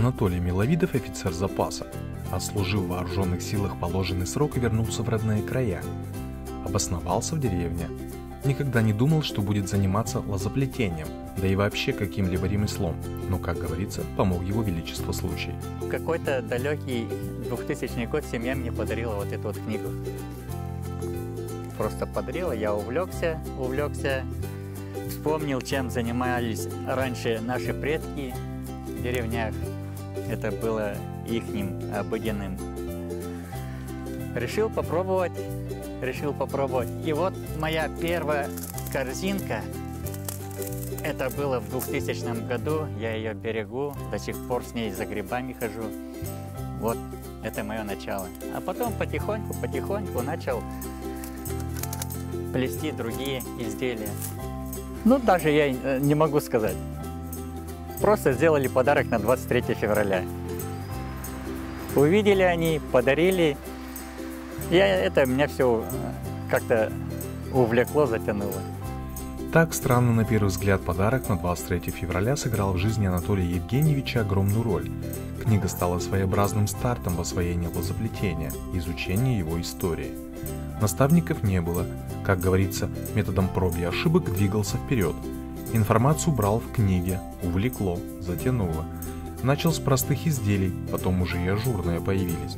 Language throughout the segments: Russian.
Анатолий Миловидов – офицер запаса. Отслужив в вооруженных силах положенный срок и вернулся в родные края. Обосновался в деревне. Никогда не думал, что будет заниматься лозоплетением, да и вообще каким-либо ремеслом, но, как говорится, помог его величество случай. В какой-то далекий 2000 год семья мне подарила вот эту вот книгу. Просто подарила, я увлекся, вспомнил, чем занимались раньше наши предки в деревнях. Это было ихним обыденным. Решил попробовать. И вот моя первая корзинка, это было в 2000 году, я ее берегу, до сих пор с ней за грибами хожу. Вот, это мое начало. А потом потихоньку начал плести другие изделия. Ну, даже я не могу сказать. Просто сделали подарок на 23 февраля. Увидели они, подарили. Меня все как-то увлекло, затянуло. Так странно на первый взгляд подарок на 23 февраля сыграл в жизни Анатолия Евгеньевича огромную роль. Книга стала своеобразным стартом в освоении лозоплетения, изучении его истории. Наставников не было, как говорится, методом проб и ошибок двигался вперед. Информацию брал в книге, увлекло, затянуло. Начал с простых изделий, потом уже и ажурные появились.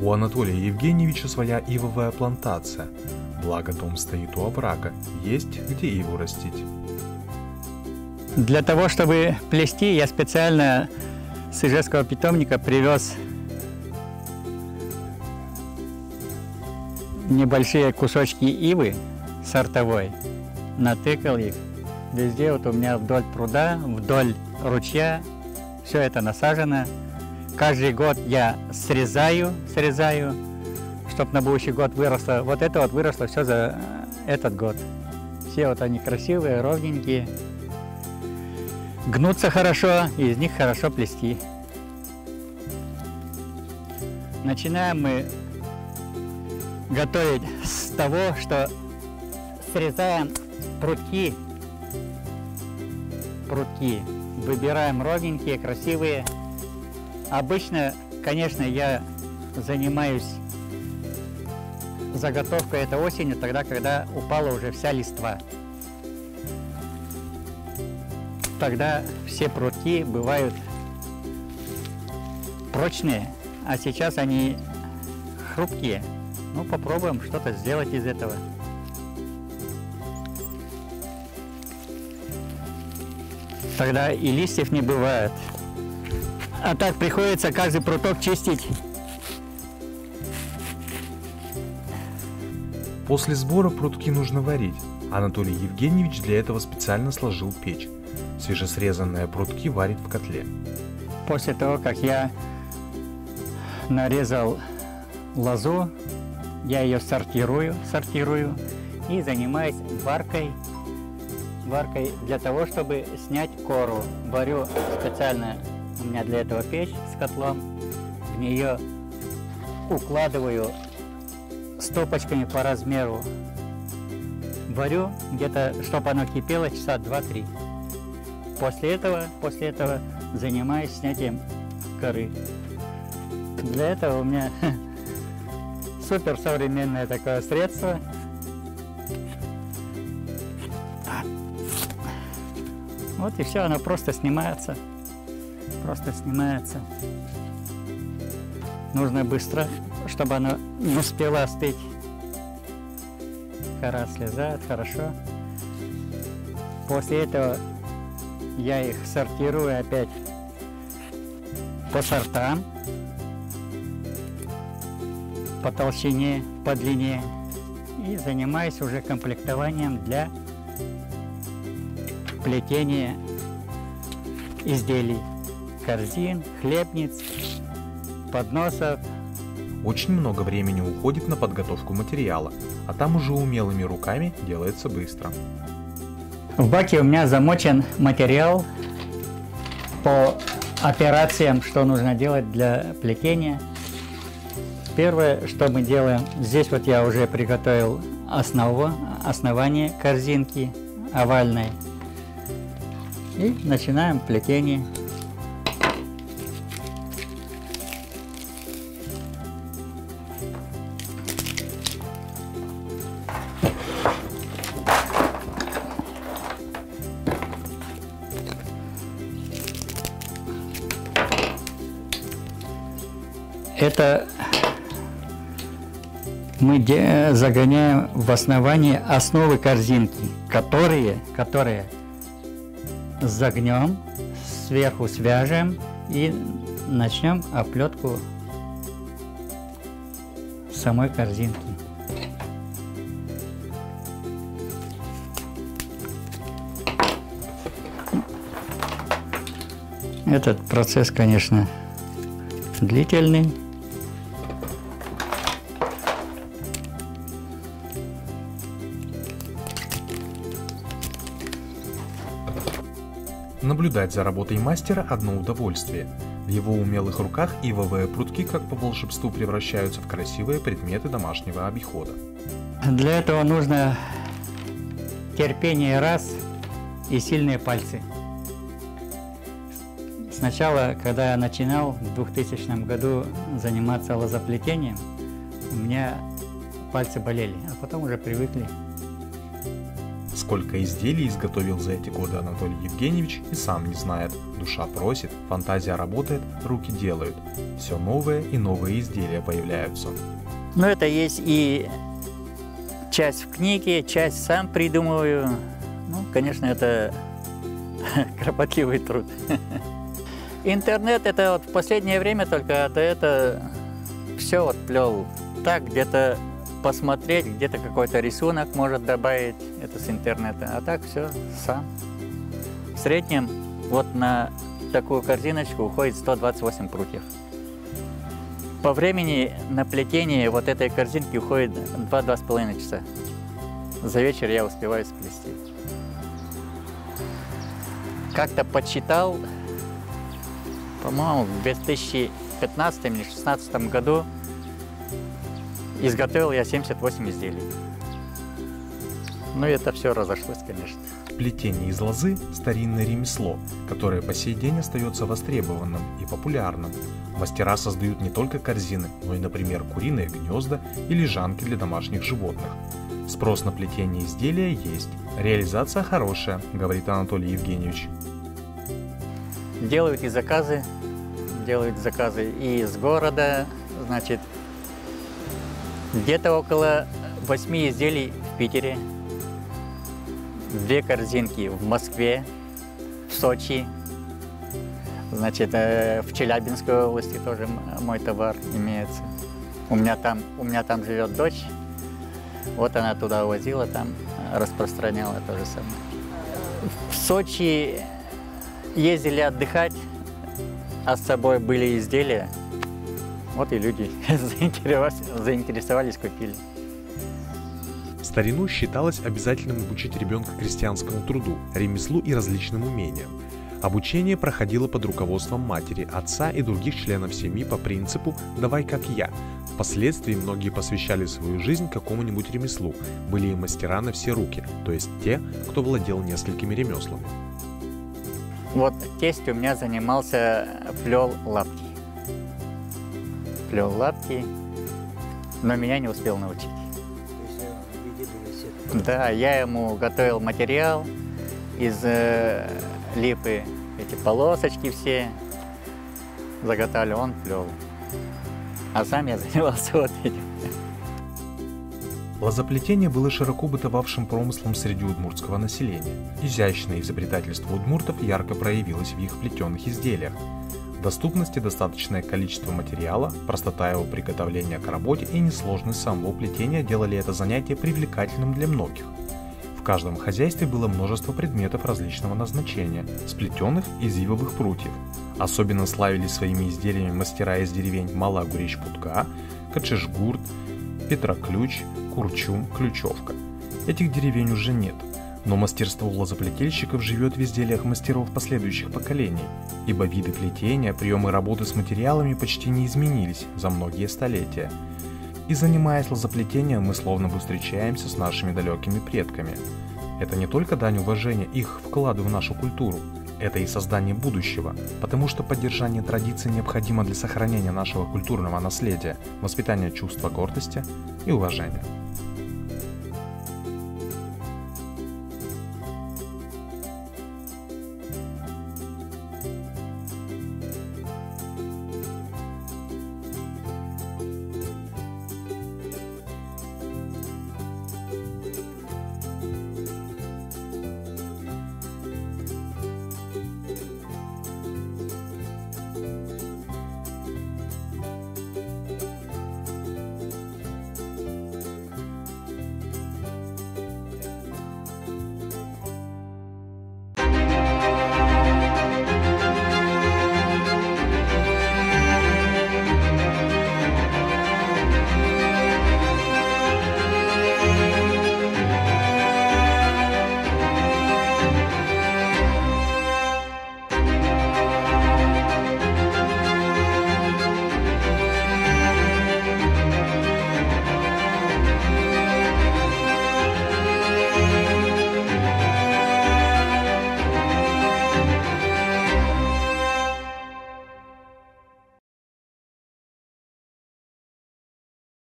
У Анатолия Евгеньевича своя ивовая плантация, благо дом стоит у оврага, есть где иву растить. Для того, чтобы плести, я специально с Ижевского питомника привез небольшие кусочки ивы сортовой, натыкал их. Везде вот у меня вдоль пруда, вдоль ручья, все это насажено. Каждый год я срезаю, чтобы на будущий год выросло. Вот это вот выросло все за этот год. Все вот они красивые, ровненькие. Гнутся хорошо, и из них хорошо плести. Начинаем мы готовить с того, что срезаем прутки. Выбираем ровненькие, красивые. Обычно, конечно, я занимаюсь заготовкой это осенью, тогда, когда упала уже вся листва. Тогда все прутки бывают прочные, а сейчас они хрупкие. Ну, попробуем что-то сделать из этого. Тогда и листьев не бывает. А так приходится каждый пруток чистить. После сбора прутки нужно варить. Анатолий Евгеньевич для этого специально сложил печь. Свежесрезанные прутки варит в котле. После того, как я нарезал лозу, я ее сортирую и занимаюсь варкой для того, чтобы снять кору. Варю специально, у меня для этого печь с котлом, в нее укладываю стопочками по размеру. Варю где-то, чтобы оно кипело, часа 2-3. После этого занимаюсь снятием коры. Для этого у меня супер современное такое средство. Вот и все, оно просто снимается. Нужно быстро, чтобы оно не успело остыть. Кора слезает хорошо. После этого я их сортирую опять по сортам, по толщине, по длине. И занимаюсь уже комплектованием для плетения изделий. Корзин, хлебниц, подносов. Очень много времени уходит на подготовку материала, а там уже умелыми руками делается быстро. В баке у меня замочен материал по операциям, что нужно делать для плетения. Первое, что мы делаем, здесь вот я уже приготовил основание корзинки овальной. И начинаем плетение. Это мы загоняем в основание основы корзинки, которые загнем, сверху свяжем и начнем оплетку самой корзинки. Этот процесс, конечно, длительный. Наблюдать за работой мастера – одно удовольствие. В его умелых руках ивовые прутки, как по волшебству, превращаются в красивые предметы домашнего обихода. Для этого нужно терпение раз и сильные пальцы. Сначала, когда я начинал в 2000 году заниматься лозоплетением, у меня пальцы болели, а потом уже привыкли. Сколько изделий изготовил за эти годы Анатолий Евгеньевич и сам не знает. Душа просит, фантазия работает, руки делают. Все новые и новые изделия появляются. Но это есть и часть в книге, часть сам придумываю. Ну, конечно, это кропотливый труд. Интернет это вот в последнее время только, да это все вот плел так, где-то посмотреть, где-то какой-то рисунок может добавить, это с интернета, а так все сам. В среднем вот на такую корзиночку уходит 128 прутьев. По времени на плетение вот этой корзинки уходит 2-2,5 часа. За вечер я успеваю сплести. Как-то подсчитал, по-моему, в 2015 или 2016 году изготовил я 78 изделий. Ну, это все разошлось, конечно. Плетение из лозы – старинное ремесло, которое по сей день остается востребованным и популярным. Мастера создают не только корзины, но и, например, куриные гнезда и лежанки для домашних животных. Спрос на плетение изделия есть. Реализация хорошая, говорит Анатолий Евгеньевич. Делают заказы и из города, значит, где-то около 8 изделий в Питере, 2 корзинки в Москве, в Сочи, значит, в Челябинской области тоже мой товар имеется. У меня там живет дочь, вот она туда возила, там распространяла то же самое. В Сочи ездили отдыхать, а с собой были изделия. Вот и люди заинтересовались, купили. В старину считалось обязательным обучить ребенка крестьянскому труду, ремеслу и различным умениям. Обучение проходило под руководством матери, отца и других членов семьи по принципу «давай как я». Впоследствии многие посвящали свою жизнь какому-нибудь ремеслу, были и мастера на все руки, то есть те, кто владел несколькими ремеслами. Вот тесть у меня занимался, плел лапти, но меня не успел научить. Да, я ему готовил материал из липы, эти полосочки все заготавливал, он плел. А сам я занимался вот этим. Лозоплетение было широко бытовавшим промыслом среди удмуртского населения. Изящное изобретательство удмуртов ярко проявилось в их плетеных изделиях. Доступность и достаточное количество материала, простота его приготовления к работе и несложность самого плетения делали это занятие привлекательным для многих. В каждом хозяйстве было множество предметов различного назначения, сплетенных из ивовых прутьев. Особенно славились своими изделиями мастера из деревень Мала-Гурич-Путга, Качешгурт, Петроключ, Курчум, Ключевка. Этих деревень уже нет, но мастерство лозоплетельщиков живет в изделиях мастеров последующих поколений, ибо виды плетения, приемы работы с материалами почти не изменились за многие столетия. И занимаясь лозоплетением, мы словно бы встречаемся с нашими далекими предками. Это не только дань уважения их вкладу в нашу культуру, это и создание будущего, потому что поддержание традиций необходимо для сохранения нашего культурного наследия, воспитания чувства гордости и уважения.